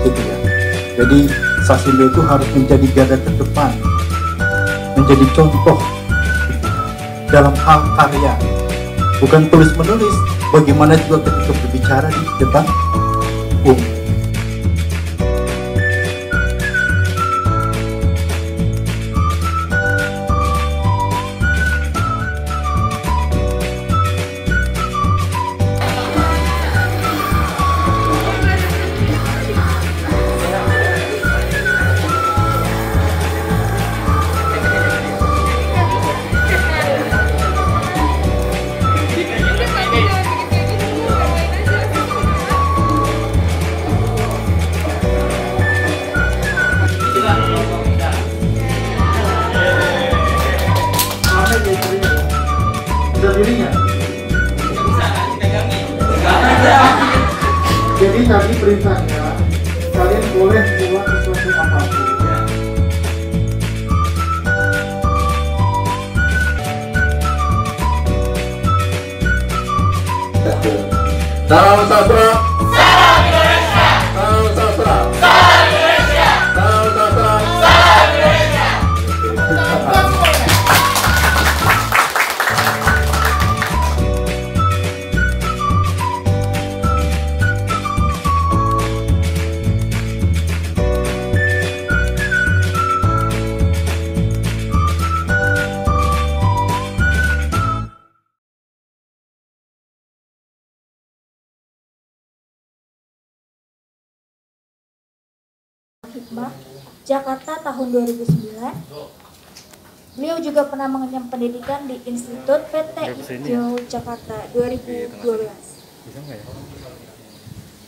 gitu ya. Jadi Sasindo itu harus menjadi garda terdepan, menjadi contoh gitu, dalam hal karya, bukan tulis menulis, bagaimana juga ketika berbicara di depan umum. Jadi tadi perintahnya kalian boleh buat sesuatu apapun. Salam sastra. Salam Indonesia. Salam sastra. Salam Indonesia. Salam sastra. Salam Indonesia. Hikmah, Jakarta tahun 2009. Beliau juga pernah mengenyam pendidikan di Institut PT Hijau Jakarta 2012.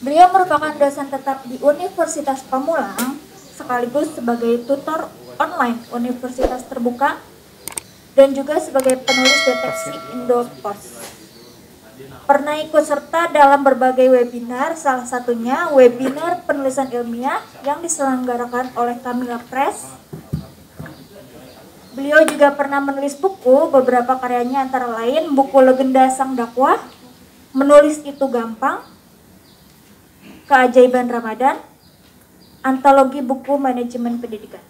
Beliau merupakan dosen tetap di Universitas Pamulang, sekaligus sebagai tutor online Universitas Terbuka, dan juga sebagai penulis deteksi Indopos. Pernah ikut serta dalam berbagai webinar, salah satunya webinar penulisan ilmiah yang diselenggarakan oleh Kamila Press. Beliau juga pernah menulis buku, beberapa karyanya antara lain buku Legenda Sang Dakwah, Menulis Itu Gampang, Keajaiban Ramadan, antologi buku manajemen pendidikan.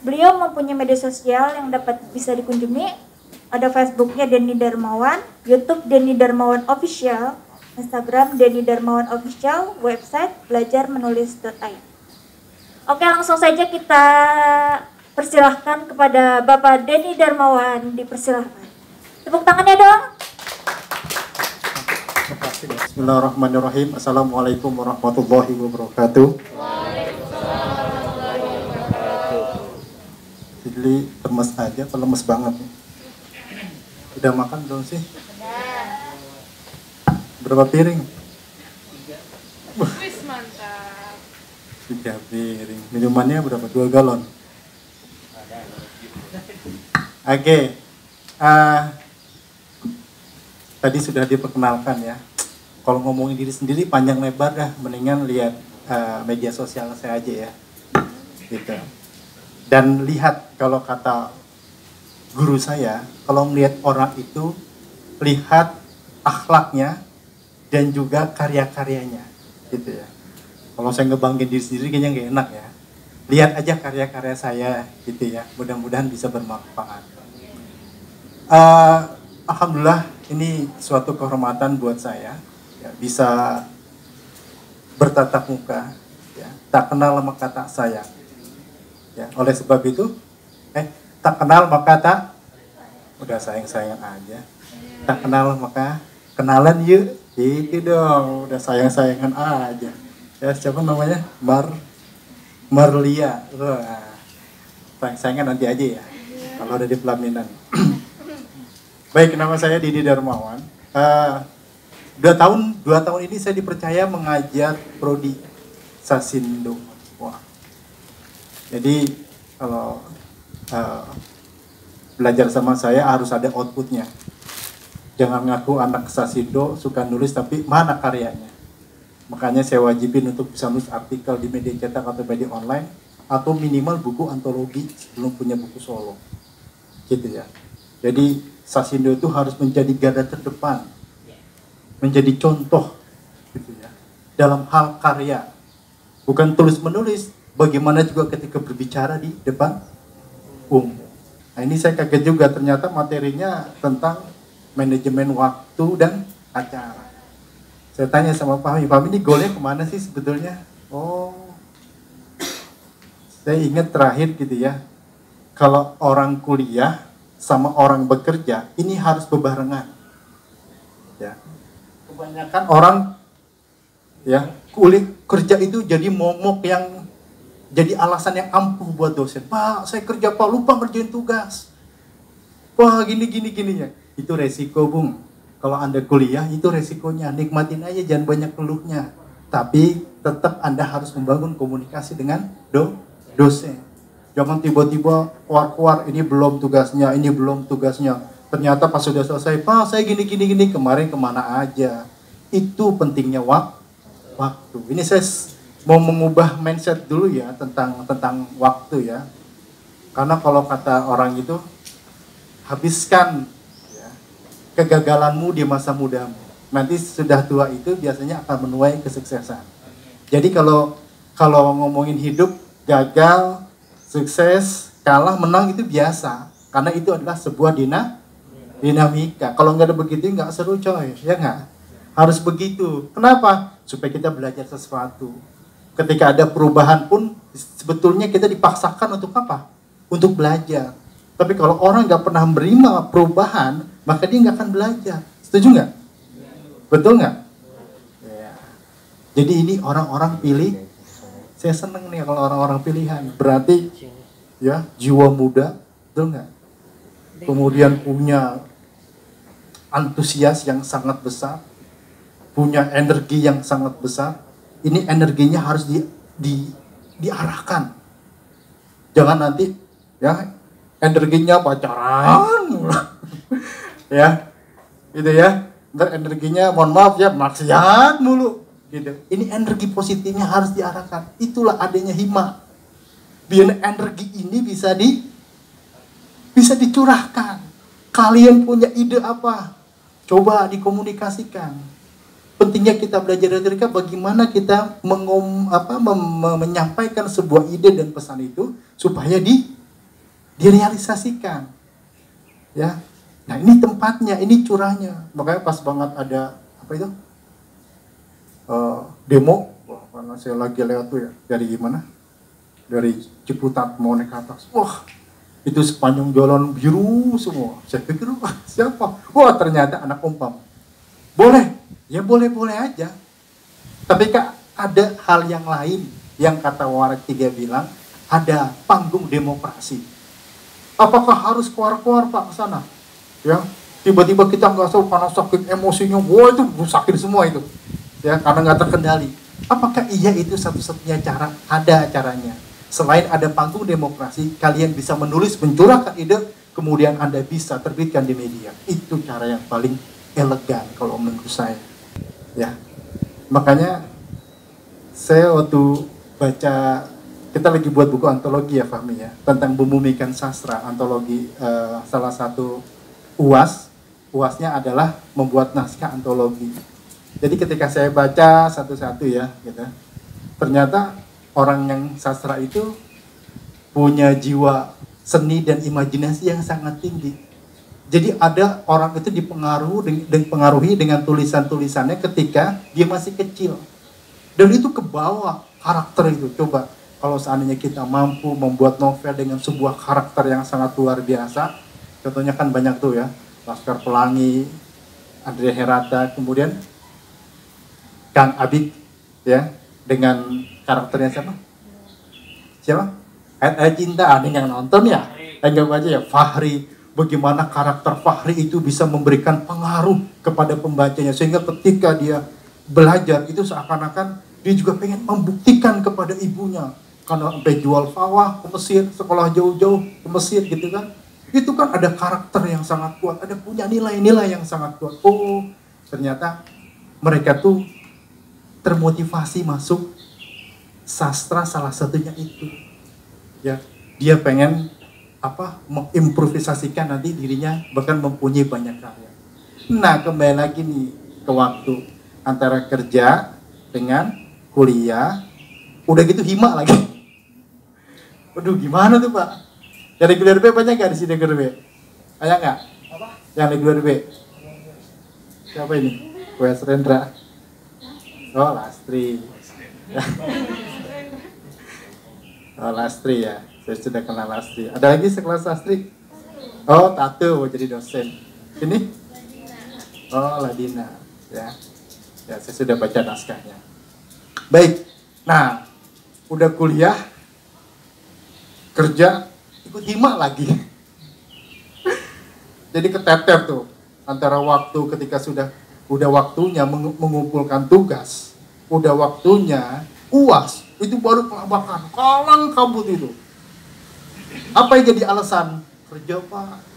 Beliau mempunyai media sosial yang bisa dikunjungi. Ada Facebooknya Denny Darmawan, YouTube Denny Darmawan Official, Instagram Denny Darmawan Official, website belajarmenulis.id. Oke, langsung saja kita persilahkan kepada Bapak Denny Darmawan, dipersilahkan. Tepuk tangannya dong. Bismillahirrahmanirrahim. Assalamualaikum warahmatullahi wabarakatuh. Waalaikumsalam warahmatullahi wabarakatuh. Jadi lemes aja, lemes banget. Udah makan belum sih? Berapa piring? 3. Wis mantap. 3 piring. Minumannya berapa? 2 galon. Oke. Tadi sudah diperkenalkan ya. Kalau ngomongin diri sendiri panjang lebar dah, mendingan lihat media sosial saya aja ya. Gitu. Dan lihat, kalau kata guru saya, kalau melihat orang itu lihat akhlaknya dan juga karya-karyanya, gitu ya. Kalau saya ngebanggain diri sendiri kayaknya nggak enak ya. Lihat aja karya-karya saya, gitu ya. Mudah-mudahan bisa bermanfaat. Alhamdulillah, ini suatu kehormatan buat saya, ya, bisa bertatap muka, ya, tak kenal maka tak sayang. Ya, oleh sebab itu, tak kenal maka tak, udah sayang-sayang aja. Tak kenal maka kenalan yuk, itu dong, udah sayang-sayangan aja. Ya, siapa namanya? Marlia. Wah, sayang-sayangan nanti aja ya, kalau udah di pelaminan. Baik, nama saya Denny Darmawan. 2 tahun ini saya dipercaya mengajar prodi Sasindo. Wah. Jadi kalau belajar sama saya harus ada outputnya. Jangan ngaku anak Sasindo suka nulis tapi mana karyanya. Makanya saya wajibin untuk bisa nulis artikel di media cetak atau media online, atau minimal buku antologi sebelum punya buku solo. Gitu ya. Jadi Sasindo itu harus menjadi garda terdepan, menjadi contoh, gitu ya, dalam hal karya. Bukan tulis menulis, bagaimana juga ketika berbicara di depan umum. Nah ini saya kaget juga, ternyata materinya tentang manajemen waktu dan acara. Saya tanya sama Pak Fahmi, ini goalnya kemana sih sebetulnya? Oh, saya ingat terakhir gitu ya, kalau orang kuliah sama orang bekerja, ini harus berbarengan. Ya, kebanyakan orang ya kerja itu jadi momok yang jadi alasan yang ampuh buat dosen. Pak, saya kerja Pak, lupa ngerjain tugas. Wah, gini ya. Itu resiko, Bung. Kalau Anda kuliah, itu resikonya. Nikmatin aja, jangan banyak keluhnya. Tapi tetap Anda harus membangun komunikasi dengan dosen. Jangan tiba-tiba keluar-keluar, ini belum tugasnya, ini belum tugasnya. Ternyata pas sudah selesai, Pak, saya gini. Kemarin kemana aja. Itu pentingnya waktu. Ini saya mau mengubah mindset dulu ya tentang waktu ya. Karena kalau kata orang itu, habiskan ya, kegagalanmu di masa mudamu. Nanti sudah tua itu biasanya akan menuai kesuksesan. Jadi kalau ngomongin hidup, gagal, sukses, kalah, menang itu biasa. Karena itu adalah sebuah dinamika. Kalau nggak ada begitu nggak seru coy, ya nggak? Harus begitu. Kenapa? Supaya kita belajar sesuatu. Ketika ada perubahan pun sebetulnya kita dipaksakan untuk apa? Untuk belajar. Tapi kalau orang nggak pernah menerima perubahan, maka dia nggak akan belajar. Setuju nggak? Betul nggak? Ya. Jadi ini orang-orang pilih. Saya seneng nih kalau orang-orang pilihan. Berarti ya jiwa muda, betul nggak? Kemudian punya antusias yang sangat besar, punya energi yang sangat besar. Ini energinya harus diarahkan. Jangan nanti ya energinya pacaran, ya, gitu ya. Ntar energinya, mohon maaf ya, maksiat mulu, gitu. Ini energi positifnya harus diarahkan. Itulah adanya hima. Biar energi ini bisa dicurahkan. Kalian punya ide apa? Coba dikomunikasikan. Pentingnya kita belajar dari mereka bagaimana kita menyampaikan sebuah ide dan pesan itu supaya direalisasikan, ya. Nah ini tempatnya, ini curahnya. Makanya pas banget ada apa itu demo, wah, karena saya lagi lewat tuh ya dari mana, dari Ciputat mau naik ke atas, wah itu sepanjang jalan biru semua. Saya pikir wah siapa? Wah ternyata anak Umpam. Boleh, ya boleh aja. Tapi Kak ada hal yang lain yang kata Warak 3 bilang ada panggung demokrasi. Apakah harus keluar Pak ke sana? Ya, tiba-tiba kita nggak tahu karena sakit emosinya, wah itu rusakin semua itu. Ya, karena nggak terkendali. Apakah iya itu satu-satunya cara? Ada caranya. Selain ada panggung demokrasi, kalian bisa menulis, mencurahkan ide, kemudian Anda bisa terbitkan di media. Itu cara yang paling elegan kalau menurut saya. Ya, makanya saya waktu baca, kita lagi buat buku antologi ya Fahmi ya, tentang Membumikan Sastra, antologi salah satu UASnya adalah membuat naskah antologi. Jadi ketika saya baca satu-satu ya, gitu, ternyata orang yang sastra itu punya jiwa seni dan imajinasi yang sangat tinggi. Jadi ada orang itu dipengaruhi dengan tulisan-tulisannya ketika dia masih kecil. Dan itu kebawa karakter itu. Coba kalau seandainya kita mampu membuat novel dengan sebuah karakter yang sangat luar biasa, contohnya kan banyak tuh ya, Laskar Pelangi, Andrea Herata, kemudian Kang Abik, ya, dengan karakternya siapa? Ayat Cinta, ada yang nonton ya? Anggap aja ya, Fahri. Bagaimana karakter Fahri itu bisa memberikan pengaruh kepada pembacanya, sehingga ketika dia belajar itu seakan-akan dia juga pengen membuktikan kepada ibunya. Karena sampai jual sawah ke Mesir, sekolah jauh-jauh ke Mesir gitu kan. Itu kan ada karakter yang sangat kuat, ada punya nilai-nilai yang sangat kuat. Oh, ternyata mereka tuh termotivasi masuk sastra, salah satunya itu. Ya, dia pengen mengimprovisasikan nanti dirinya, bahkan mempunyai banyak karya. Nah, kembali lagi nih ke waktu antara kerja dengan kuliah, udah gitu hima lagi. Waduh, gimana tuh Pak? Yang reguler B banyak nggak di sini reguler B? Banyak nggak? Yang reguler B? Siapa ini? Wes Rendra. Oh, Lastri. Oh, Lastri ya. Saya sudah kenal Lastri. Ada lagi sekelas Lastri? Oh, Tatu jadi dosen. Ini? Oh, Ladina. Ya. Ya, saya sudah baca naskahnya. Baik. Nah, udah kuliah, kerja, ikut hima lagi. Jadi keteter tuh antara waktu ketika udah waktunya mengumpulkan tugas, udah waktunya UAS, itu baru kelabakan, kalang kabut itu. Apa yang jadi alasan? Kerja Pak.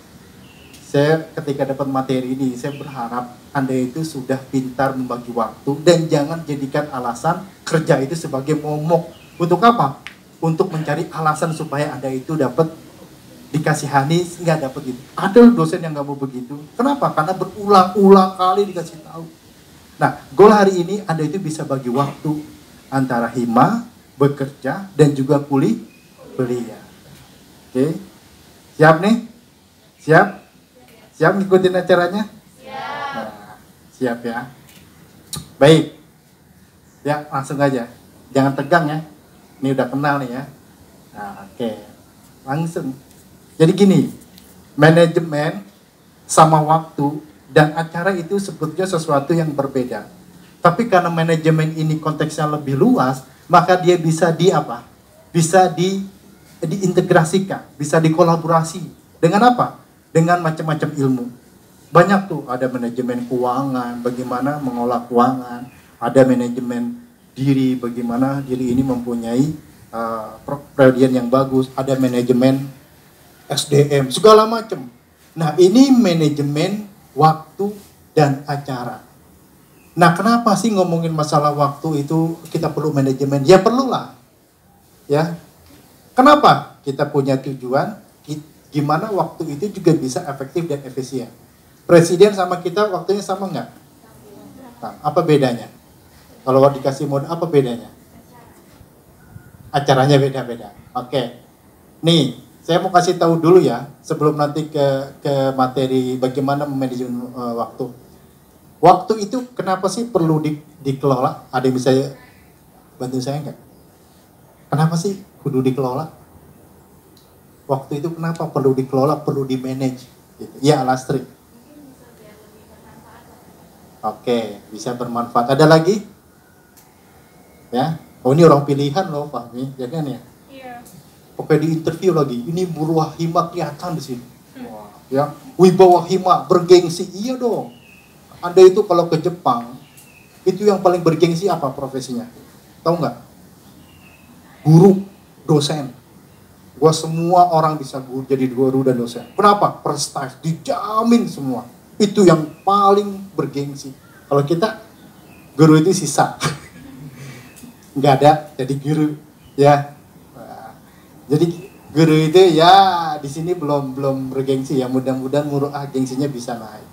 Saya ketika dapat materi ini, saya berharap Anda itu sudah pintar membagi waktu dan jangan jadikan alasan kerja itu sebagai momok. Untuk apa? Untuk mencari alasan supaya Anda itu dapat dikasihani sehingga dapat gitu. Ada dosen yang nggak mau begitu. Kenapa? Karena berulang-ulang kali dikasih tahu. Nah, goal hari ini Anda itu bisa bagi waktu antara hima, bekerja, dan juga kuliah. Oke, siap nih? Siap? Siap ngikutin acaranya? Siap. Nah, siap ya. Baik. Ya, langsung aja. Jangan tegang ya. Ini udah kenal nih ya. Nah, oke. Langsung. Jadi gini, manajemen sama waktu dan acara itu sebetulnya sesuatu yang berbeda. Tapi karena manajemen ini konteksnya lebih luas, maka dia bisa Bisa diintegrasikan, bisa dikolaborasi. Dengan apa? Dengan macam-macam ilmu. Banyak tuh, ada manajemen keuangan, bagaimana mengolah keuangan, ada manajemen diri, bagaimana diri ini mempunyai kepribadian yang bagus, ada manajemen SDM, segala macam. Nah, ini manajemen waktu dan acara. Nah, kenapa sih ngomongin masalah waktu itu kita perlu manajemen? Ya perlulah. Ya. Kenapa? Kita punya tujuan, gimana waktu itu juga bisa efektif dan efisien. Presiden sama kita waktunya sama nggak? Nah, apa bedanya? Kalau dikasih mode, apa bedanya? Acaranya beda-beda. Oke. Nih, saya mau kasih tahu dulu ya, sebelum nanti ke materi bagaimana memanajemen waktu. Waktu itu kenapa sih perlu dikelola? Ada yang bisa bantu saya nggak? Kenapa sih kudu dikelola? Waktu itu kenapa perlu dikelola, perlu di-manage? Gitu. Ya, Lastri. Oke, bisa bermanfaat. Ada lagi? Ya. Oh, ini orang pilihan loh, Fahmi, ya kan ya? Iya. Oke, di interview lagi. Ini buruh hima kelihatan di sini. Wah, ya. Wibawa hima bergengsi. Iya dong. Anda itu kalau ke Jepang, itu yang paling bergengsi apa profesinya? Tahu nggak? Guru, dosen. Gua semua orang bisa jadi guru dan dosen. Kenapa? Prestasi dijamin semua. Itu yang paling bergengsi. Kalau kita guru itu sisa. Nggak ada jadi guru ya. Nah, jadi guru itu ya di sini belum bergengsi ya. Mudah-mudahan gengsinya bisa naik.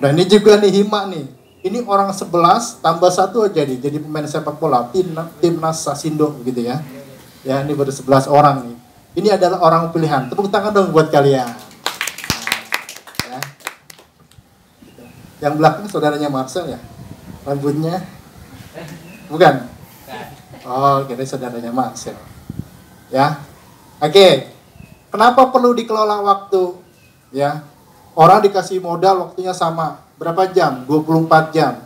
Nah, ini juga nih hima nih. Ini orang 11 tambah 1 aja nih. Jadi pemain sepak bola timnas Sasindo gitu ya. Ya, ini baru 11 orang nih. Ini adalah orang pilihan. Tepuk tangan dong buat kalian. Nah, ya. Yang belakang saudaranya Marcel ya? Rambutnya? Bukan? Oh, kira saudaranya Marcel. Ya. Oke. Kenapa perlu dikelola waktu? Ya. Orang dikasih modal waktunya sama. Berapa jam? 24 jam.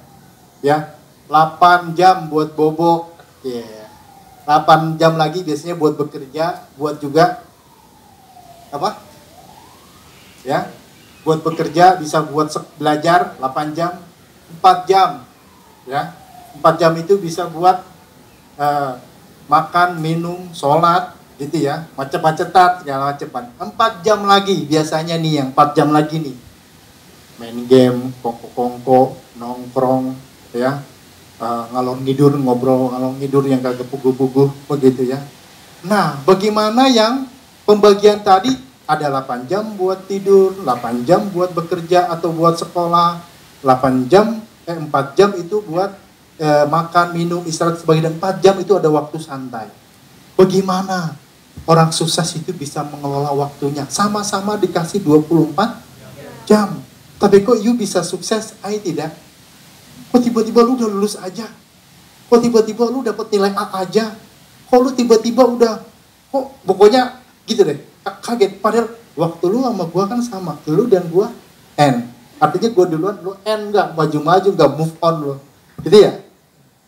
Ya. 8 jam buat bobo. Yeah. 8 jam lagi biasanya buat bekerja, buat juga apa? Ya. Buat bekerja bisa buat belajar 8 jam, 4 jam. Ya. 4 jam itu bisa buat makan, minum, sholat gitu ya. Macet-macetan segala macam. 4 jam lagi biasanya nih yang 4 jam lagi nih. Main game, kongko-kongko, nongkrong ya. Ngalor ngidur, ngobrol ngalor ngidur yang kagak puguh-puguh begitu ya. Nah, bagaimana yang pembagian tadi ada 8 jam buat tidur, 8 jam buat bekerja atau buat sekolah, 4 jam itu buat makan, minum, istirahat sebagian 4 jam itu ada waktu santai. Bagaimana orang sukses itu bisa mengelola waktunya? Sama-sama dikasih 24 jam. Tapi kok you bisa sukses, I tidak? Kok tiba-tiba lu udah lulus aja? Kok tiba-tiba lu dapat nilai A aja? Kok lu tiba-tiba udah, kok pokoknya gitu deh, kaget. Padahal waktu lu sama gua kan sama, lu dan gua N. Artinya gua duluan, lu N, nggak maju-maju, nggak move on lu. Gitu ya?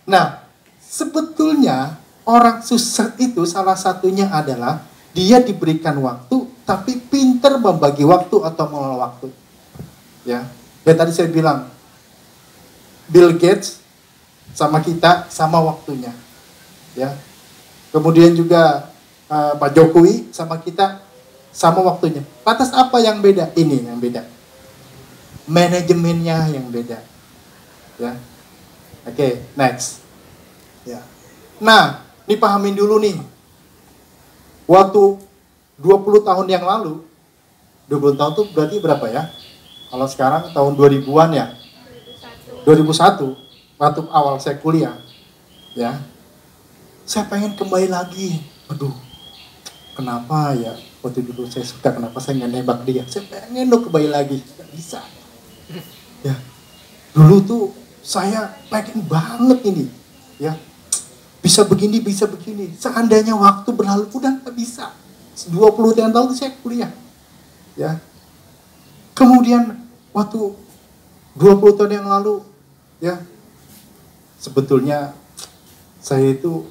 Nah, sebetulnya orang sukses itu salah satunya adalah dia diberikan waktu, tapi pinter membagi waktu atau mengelola waktu. Ya tadi saya bilang, Bill Gates sama kita sama waktunya. Ya. Kemudian juga Pak Jokowi sama kita sama waktunya. Lantas apa yang beda? Ini yang beda. Manajemennya yang beda. Ya. Oke, next. Ya. Nah, dipahamin dulu nih. Waktu 20 tahun yang lalu, 20 tahun itu berarti berapa ya? Kalau sekarang tahun 2000-an ya? 2001, waktu awal saya kuliah. Ya. Saya pengen kembali lagi. Aduh, kenapa ya? Waktu dulu saya suka, kenapa saya nggak nembak dia? Saya pengen loh kembali lagi. Nggak bisa. Ya. Dulu tuh saya pengen banget ini. Ya. Bisa begini, bisa begini. Seandainya waktu berlalu, udah nggak bisa. 20 tahun lalu saya kuliah. Ya. Kemudian waktu 20 tahun yang lalu, ya, sebetulnya saya itu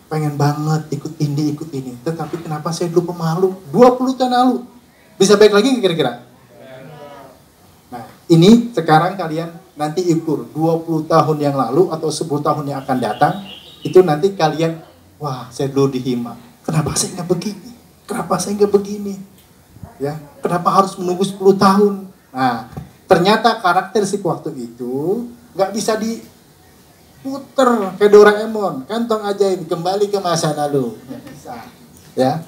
pengen banget ikut ini. Tetapi kenapa saya dulu pemalu? 20 tahun lalu. Bisa baik lagi kira-kira? Nah, ini sekarang kalian nanti ukur 20 tahun yang lalu atau 10 tahun yang akan datang. Itu nanti kalian, wah saya dulu di Hima, kenapa saya nggak begini? Kenapa saya nggak begini? Ya, kenapa harus menunggu 10 tahun? Nah, ternyata karakteristik waktu itu nggak bisa diputer kayak Doraemon, kantong ajaib, kembali ke masa lalu, nggak bisa, ya,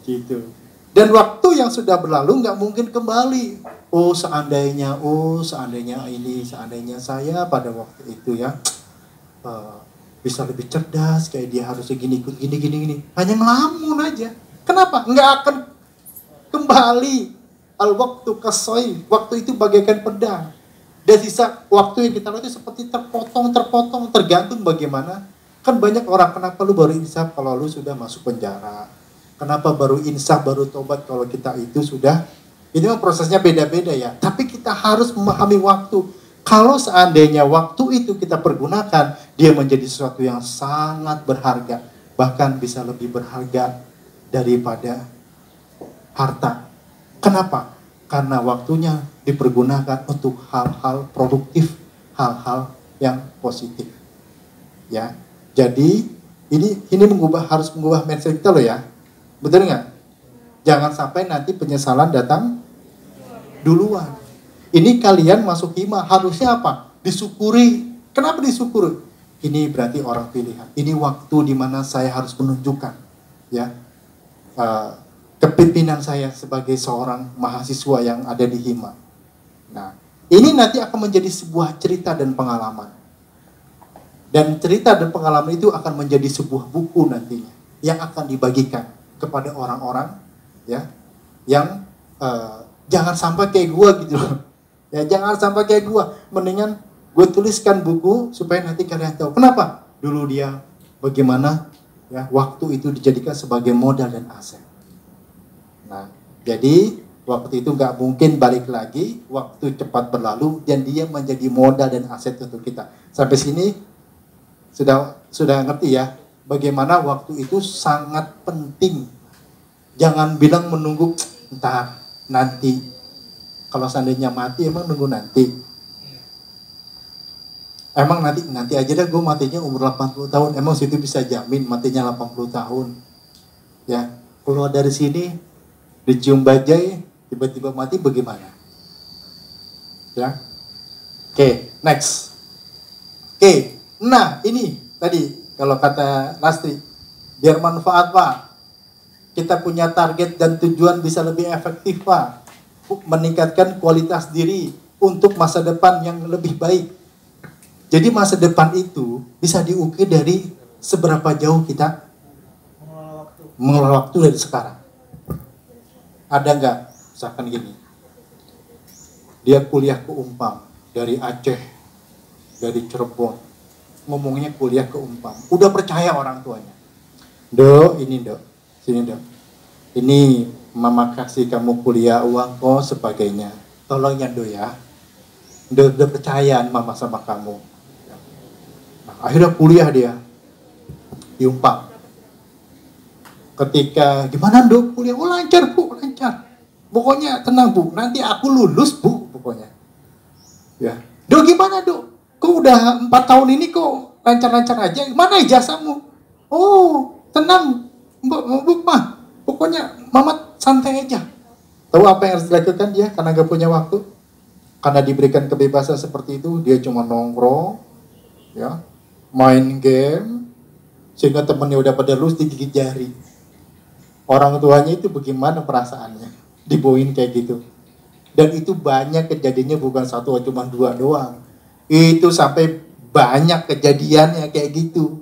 gitu. Dan waktu yang sudah berlalu nggak mungkin kembali. Oh seandainya ini, seandainya saya pada waktu itu ya. Bisa lebih cerdas, kayak dia harusnya gini. Hanya ngelamun aja. Kenapa? Nggak akan kembali. Al-waktu kasoi. Waktu itu bagaikan pedang. Dan sisa waktu yang kita lakukan itu seperti terpotong. Tergantung bagaimana. Kan banyak orang, kenapa lu baru insaf kalau lu sudah masuk penjara? Kenapa baru insaf, baru tobat kalau kita itu sudah? Ini memang prosesnya beda-beda ya. Tapi kita harus memahami waktu. Kalau seandainya waktu itu kita pergunakan, dia menjadi sesuatu yang sangat berharga. Bahkan bisa lebih berharga daripada harta. Kenapa? Karena waktunya dipergunakan untuk hal-hal produktif, hal-hal yang positif. Ya, jadi ini harus mengubah mindset kita loh ya. Betul nggak? Jangan sampai nanti penyesalan datang duluan. Ini kalian masuk Hima, harusnya apa? Disyukuri. Kenapa disyukuri? Ini berarti orang pilihan. Ini waktu di mana saya harus menunjukkan, ya, kepemimpinan saya sebagai seorang mahasiswa yang ada di Hima. Nah, ini nanti akan menjadi sebuah cerita dan pengalaman. Dan cerita dan pengalaman itu akan menjadi sebuah buku nantinya yang akan dibagikan kepada orang-orang, ya, yang jangan sampai kayak gua gitu loh. Ya, jangan sampai kayak gue. Mendingan gue tuliskan buku supaya nanti kalian tahu. Kenapa? Dulu dia bagaimana ya waktu itu dijadikan sebagai modal dan aset. Nah, jadi waktu itu nggak mungkin balik lagi. Waktu cepat berlalu dan dia menjadi modal dan aset untuk kita. Sampai sini sudah ngerti ya bagaimana waktu itu sangat penting. Jangan bilang menunggu entar nanti. Kalau seandainya mati, emang nunggu nanti. Emang nanti aja dah gue matinya umur 80 tahun. Emang situ bisa jamin matinya 80 tahun. Ya, keluar dari sini, dicium bajai, tiba-tiba mati bagaimana? Ya. Oke, next. Oke, nah ini tadi kalau kata Lastri, biar manfaat Pak. Kita punya target dan tujuan bisa lebih efektif Pak. Meningkatkan kualitas diri untuk masa depan yang lebih baik. Jadi masa depan itu bisa diukir dari seberapa jauh kita mengelola waktu dari sekarang. Ada nggak, misalkan gini, dia kuliah ke Umpam, dari Aceh, dari Cirebon, ngomongnya kuliah ke Umpam, udah percaya orang tuanya. Dok, sini dok, ini mama kasih kamu kuliah uang kok sebagainya, tolong ya dok ya, udah percaya mama sama kamu. Nah, akhirnya kuliah dia di Umpam. Ketika gimana dok kuliah, oh lancar bu, lancar, pokoknya tenang bu, nanti aku lulus bu, pokoknya ya. Dok gimana dok, kok udah 4 tahun ini kok lancar-lancar aja, mana ijazahmu? Oh tenang bu mah, pokoknya mama santai aja. Tahu apa yang harus dilakukan dia karena gak punya waktu, karena diberikan kebebasan seperti itu, dia cuma nongkrong ya, main game, sehingga temennya udah pada lulus digigit jari. Orang tuanya itu bagaimana perasaannya dibawain kayak gitu. Dan itu banyak kejadiannya, bukan satu, cuma 2 doang. Itu sampai banyak kejadiannya kayak gitu.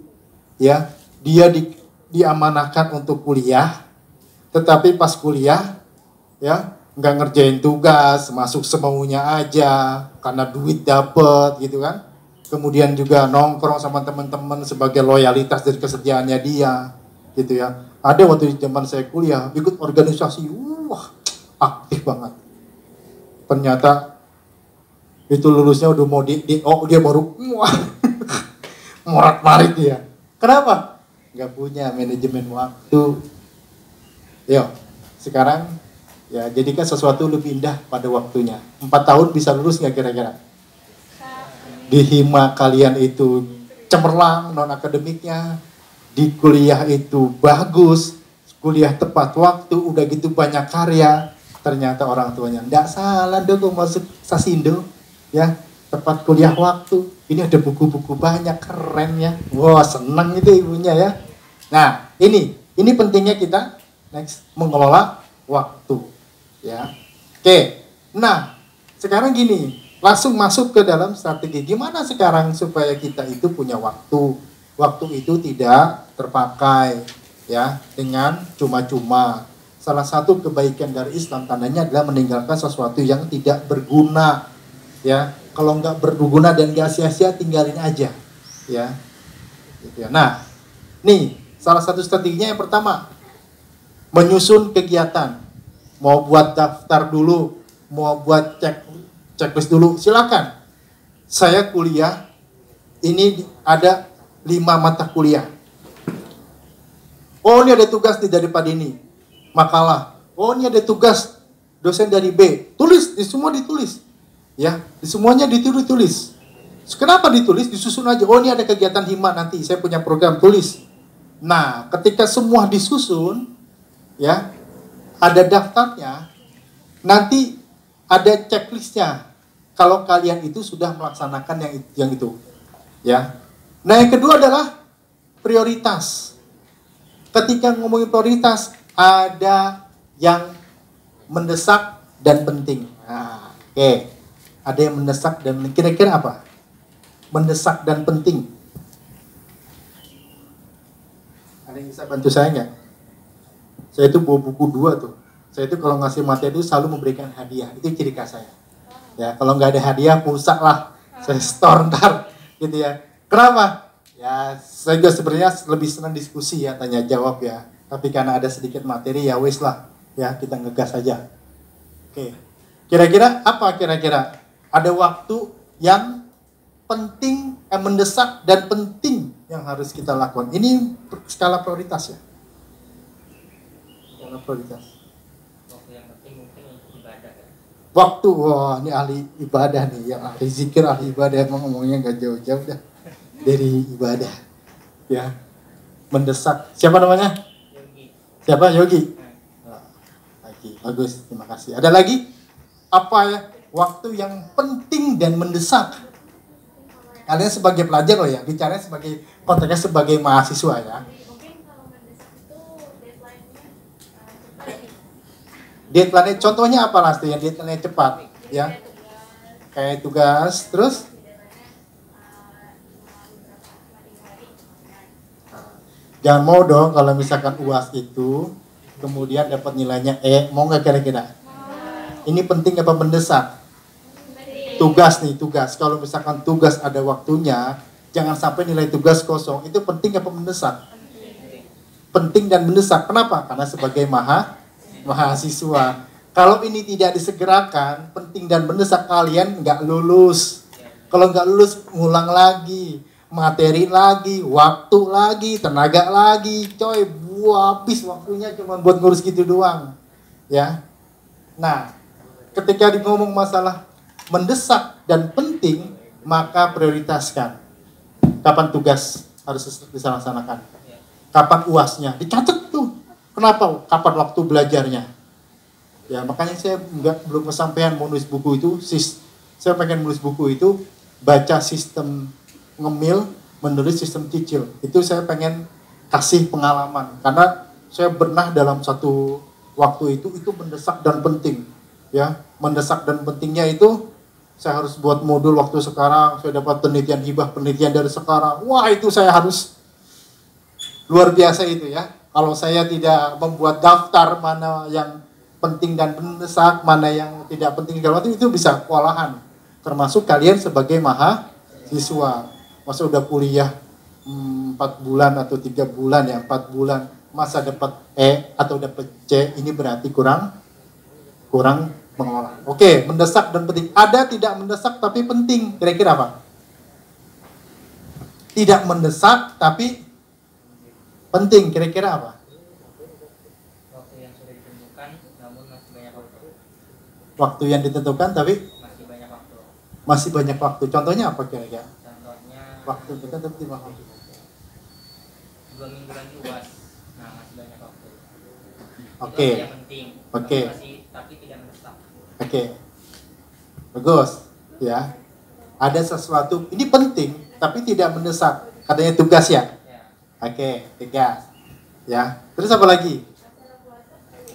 Ya, dia diamanahkan untuk kuliah, tetapi pas kuliah ya nggak ngerjain tugas, masuk semaunya aja karena duit dapet gitu kan. Kemudian juga nongkrong sama teman-teman sebagai loyalitas dari kesetiaannya dia gitu ya. Ada waktu zaman saya kuliah ikut organisasi, wah aktif banget. Ternyata itu lulusnya udah mau dia baru morat-marit dia. Kenapa? Gak punya manajemen waktu. Yo, sekarang ya jadikan sesuatu lebih indah pada waktunya. 4 tahun bisa lulus nggak kira-kira? Di hima kalian itu cemerlang non akademiknya, di kuliah itu bagus, kuliah tepat waktu, udah gitu banyak karya. Ternyata orang tuanya nggak salah dong masuk Sasindo ya, tepat kuliah waktu. Ini ada buku-buku banyak, keren ya. Wah seneng itu ibunya ya. Nah ini pentingnya kita next mengelola waktu ya. Oke, nah sekarang gini, langsung masuk ke dalam strategi gimana sekarang supaya kita itu punya waktu itu tidak terpakai ya dengan cuma-cuma. Salah satu kebaikan dari Islam tandanya adalah meninggalkan sesuatu yang tidak berguna ya. Kalau nggak berguna dan nggak sia-sia, tinggalin aja ya. Gitu ya. Nah nih salah satu strateginya yang pertama, menyusun kegiatan. Mau buat daftar dulu, mau buat checklist dulu, silakan. Saya kuliah ini ada 5 mata kuliah. Oh ini ada tugas daripada ini, makalah. Oh ini ada tugas dosen dari B, tulis, semua ditulis. Ya, semuanya ditulis. Kenapa ditulis? Disusun aja. Oh ini ada kegiatan hima nanti, saya punya program, tulis. Nah, ketika semua disusun, ya, ada daftarnya, nanti ada checklistnya. Kalau kalian itu sudah melaksanakan yang itu, ya. Nah, yang kedua adalah prioritas. Ketika ngomongin prioritas, ada yang mendesak dan penting. Nah, oke. Ada yang mendesak dan penting. Kira-kira apa? Mendesak dan penting. Ada yang bisa bantu saya nggak? Saya itu bawa buku 2 tuh. Saya itu kalau ngasih materi itu selalu memberikan hadiah. Itu ciri khas saya. Ya, kalau nggak ada hadiah, pulsa lah. Saya store ntar. Gitu ya. Kenapa? Ya, saya juga sebenarnya lebih senang diskusi ya, tanya jawab ya. Tapi karena ada sedikit materi ya wis lah. Ya, kita ngegas aja. Oke. Kira-kira apa kira-kira? Ada waktu yang penting, mendesak dan penting yang harus kita lakukan. Ini skala prioritas ya. Skala prioritas. Waktu yang penting mungkin untuk ibadah kan. Waktu, wah ini ahli ibadah nih, yang ahli zikir, ahli ibadah, emang ngomongnya gak jauh-jauh dah dari ibadah. Ya, mendesak. Siapa namanya? Yogi. Siapa? Yogi. Lagi, bagus, terima kasih. Ada lagi? Apa ya? Waktu yang penting dan mendesak. Kalian sebagai pelajar loh ya, bicaranya sebagai konteksnya sebagai mahasiswa ya. Mungkin kalau mendesak itu deadline-nya cepat. Deadline-nya contohnya apa lah tuh yang deadline-nya cepat ya? Kayak tugas, terus Jangan mau dong kalau misalkan UAS itu kemudian dapat nilainya E, mau nggak kira-kira? Ini penting apa mendesak? Tugas nih, tugas. Kalau misalkan tugas ada waktunya, jangan sampai nilai tugas kosong. Itu penting apa mendesak? Penting dan mendesak. Kenapa? Karena sebagai mahasiswa. Kalau ini tidak disegerakan, penting dan mendesak, kalian nggak lulus. Kalau nggak lulus, ngulang lagi. Materi lagi, waktu lagi, tenaga lagi. Coy, habis waktunya cuma buat ngurus gitu doang. Ya. Nah, ketika ngomong masalah mendesak dan penting, maka prioritaskan. Kapan tugas harus dilaksanakan? Kapan UASnya? Dicatat tuh. Kenapa? Kapan waktu belajarnya? Ya, makanya saya belum kesampaian mau nulis buku itu. Saya pengen nulis buku itu baca sistem ngemil, menulis sistem cicil. Itu saya pengen kasih pengalaman. Karena saya pernah dalam satu waktu itu mendesak dan penting. Ya, mendesak dan pentingnya itu saya harus buat modul waktu sekarang, saya dapat penelitian hibah penelitian dari sekarang. Wah, itu saya harus luar biasa itu ya. Kalau saya tidak membuat daftar mana yang penting dan mendesak, mana yang tidak penting segala macam, itu bisa kewalahan. Termasuk kalian sebagai mahasiswa. Masa udah kuliah 4 bulan atau 3 bulan ya, 4 bulan masa dapat E atau dapat C, ini berarti kurang mengolah. Oke, mendesak dan penting. Ada tidak mendesak tapi penting. Kira-kira apa? Tidak mendesak tapi penting. Kira-kira apa? Waktu yang sudah ditentukan namun masih banyak waktu. Waktu yang ditentukan tapi Masih banyak waktu. masih banyak waktu. Contohnya apa kira-kira? Contohnya Waktu kita tapi tidak waktu. 2 minggu lagi UAS. Nah, masih banyak waktu. Oke. Itu yang penting. Oke. Tapi tidak mendesak. Oke. Bagus. Ya. Ada sesuatu ini penting tapi tidak mendesak. Katanya tugas ya. Ya. Oke, tugas. Ya. Terus apa lagi?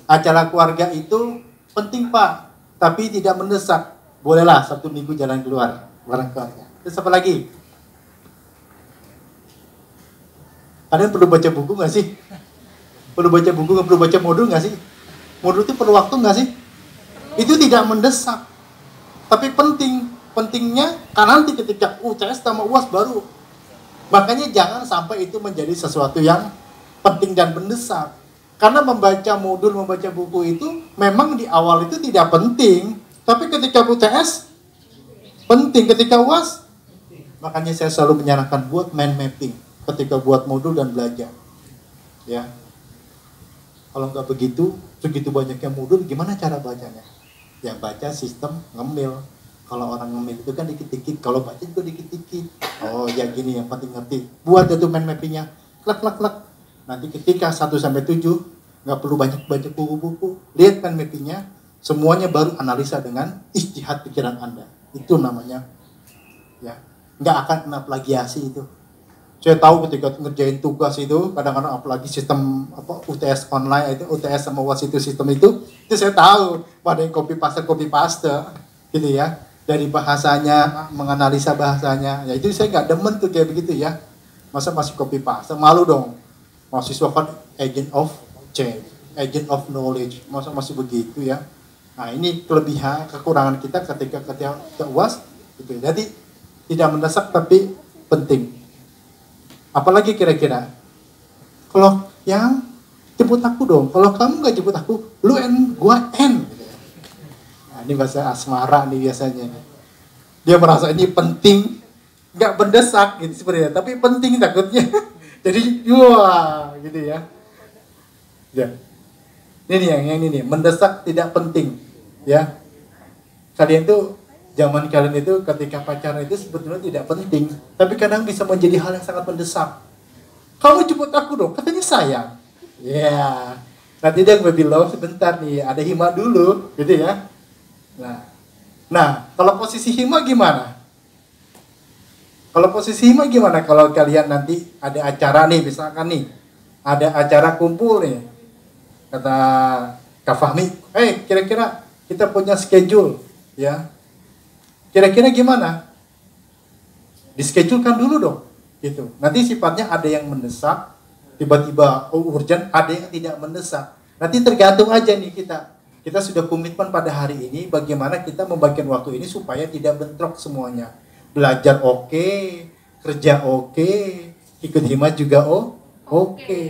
Acara keluarga itu penting, Pak, tapi tidak mendesak. Bolehlah 1 minggu jalan keluar bareng keluarga. Terus apa lagi? Kalian perlu baca buku nggak sih? Perlu baca buku, nggak perlu baca modul nggak sih? Modul itu perlu waktu nggak sih? Itu tidak mendesak, tapi penting. Pentingnya karena nanti ketika UTS sama UAS baru. Makanya jangan sampai itu menjadi sesuatu yang penting dan mendesak. Karena membaca modul, membaca buku itu memang di awal itu tidak penting, tapi ketika UTS penting, ketika UAS. Makanya saya selalu menyarankan buat mind mapping ketika buat modul dan belajar. Ya. Kalau nggak begitu, segitu banyaknya modul, gimana cara bacanya? Ya baca sistem ngemil. Kalau orang ngemil itu kan dikit-dikit, kalau baca juga dikit-dikit. Oh ya gini, yang penting ngerti. Buat itu mind mappingnya, klek. Nanti ketika 1-7, nggak perlu banyak baca buku-buku. Lihat mind mappingnya, semuanya baru analisa dengan ijtihad pikiran Anda. Itu namanya, ya nggak akan kena plagiasi itu. Saya tahu ketika ngerjain tugas itu, kadang-kadang apalagi sistem UTS online itu, UTS sama UAS itu sistem itu saya tahu pada yang copy paste gitu ya, dari bahasanya, menganalisa bahasanya, ya itu saya nggak demen tuh kayak begitu ya, masa masih copy paste, malu dong, mahasiswa kan agent of change, agent of knowledge, masa masih begitu ya. Nah ini kelebihan, kekurangan kita ketika UAS gitu. Jadi tidak mendesak tapi penting. Apalagi kira-kira? Kalau yang jemput aku dong. Kalau kamu nggak jemput aku, lu N, gua N. Nah, ini bahasa asmara nih biasanya. Dia merasa ini penting, nggak mendesak gitu sebenarnya, tapi penting takutnya. Jadi wah gitu ya. Ya. Ini yang ini nih, mendesak tidak penting. Ya. Kalian tuh zaman kalian itu ketika pacaran itu sebetulnya tidak penting, tapi kadang bisa menjadi hal yang sangat mendesak. Kamu jemput aku dong, katanya sayang. Ya, nanti dia baby love sebentar nih, ada hima dulu, gitu ya. Nah, kalau posisi hima gimana? Kalau posisi hima gimana? Kalau kalian nanti ada acara nih, misalkan nih, ada acara kumpul nih, kata Kak Fahmi, kira-kira kita punya schedule, ya. Kira-kira gimana? Dischedulekan dulu dong, gitu. Nanti sifatnya ada yang mendesak, tiba-tiba urgent, ada yang tidak mendesak. Nanti tergantung aja nih kita sudah komitmen pada hari ini bagaimana kita membagikan waktu ini supaya tidak bentrok semuanya. Belajar oke, kerja oke, ikut hima juga oke.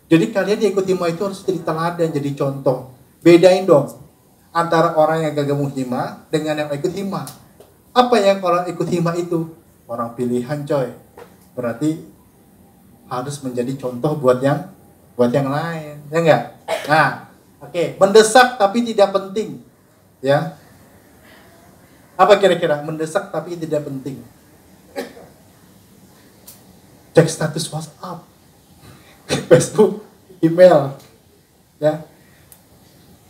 Jadi kalian yang ikut hima itu harus jadi teladan, jadi contoh. Bedain dong antara orang yang gak mau hima dengan yang ikut hima. Apa yang orang ikut hima itu? Orang pilihan coy. Berarti harus menjadi contoh buat yang lain, ya enggak? Nah, oke. Mendesak tapi tidak penting, ya. Apa kira-kira mendesak tapi tidak penting? Cek status WhatsApp, Facebook, email, ya.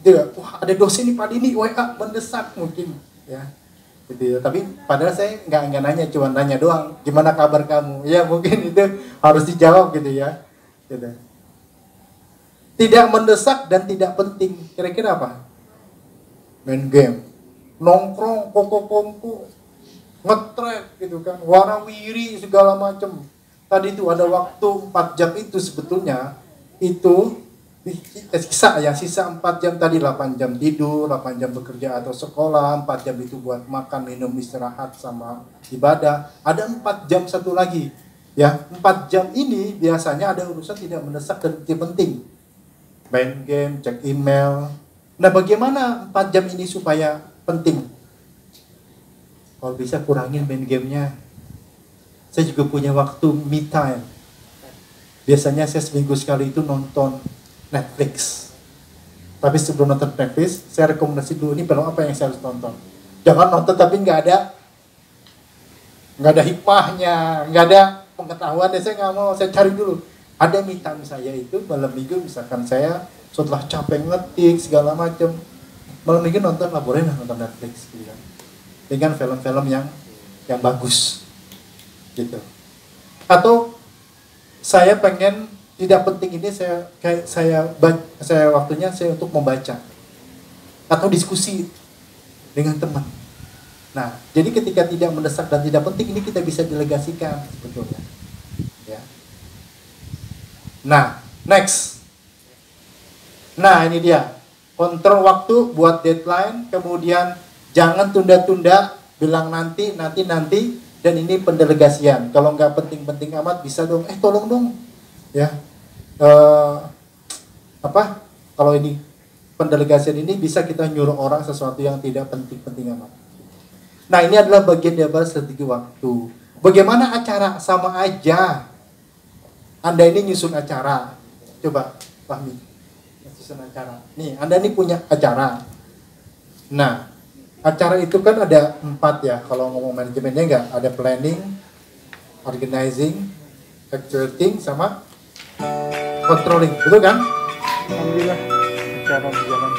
Itu, wah ada dosen nih Pak Dini, WA mendesak mungkin, ya. Gitu. Tapi padahal saya nggak nanya, cuma nanya doang, gimana kabar kamu? Ya mungkin itu harus dijawab gitu ya. Gitu. Tidak mendesak dan tidak penting, kira-kira apa? Main game, nongkrong, kongko, ngetrek gitu kan, warawiri segala macam. Tadi itu ada waktu 4 jam itu sebetulnya itu sisa 4 jam tadi, 8 jam tidur, 8 jam bekerja atau sekolah, 4 jam itu buat makan, minum, istirahat sama ibadah. Ada 4 jam satu lagi. Ya, 4 jam ini biasanya ada urusan tidak mendesak dan tidak penting. Main game, cek email. Nah, bagaimana 4 jam ini supaya penting? Kalau bisa kurangin main gamenya. Saya juga punya waktu me time. Biasanya saya seminggu sekali itu nonton Netflix. Tapi sebelum nonton Netflix, saya rekomendasi dulu ini film apa yang saya harus tonton. Jangan nonton tapi nggak ada hikmahnya, nggak ada pengetahuan. Saya nggak mau, saya cari dulu. Ada me time saya itu malam minggu, misalkan saya setelah capek ngetik segala macam, malam minggu nonton nonton Netflix gitu kan. Dengan film-film yang bagus gitu. Atau saya pengen tidak penting ini saya waktunya saya untuk membaca atau diskusi dengan teman. Nah, jadi ketika tidak mendesak dan tidak penting ini kita bisa delegasikan sebetulnya. Ya. Nah, next. Nah, ini dia. Kontrol waktu buat deadline, kemudian jangan tunda-tunda, bilang nanti, dan ini pendelegasian. Kalau nggak penting-penting amat bisa dong, tolong dong. Ya. Kalau ini pendelegasian ini bisa kita nyuruh orang sesuatu yang tidak penting-penting amat. Nah, ini adalah bagian dari strategi waktu. Bagaimana acara? Sama aja. Anda ini nyusun acara. Coba, Fahmi. Nyusun acara. Nih, Anda ini punya acara. Nah, acara itu kan ada 4 ya. Kalau ngomong manajemennya enggak, ada planning, organizing, executing, sama controlling, betul kan? Alhamdulillah, acara berjalan.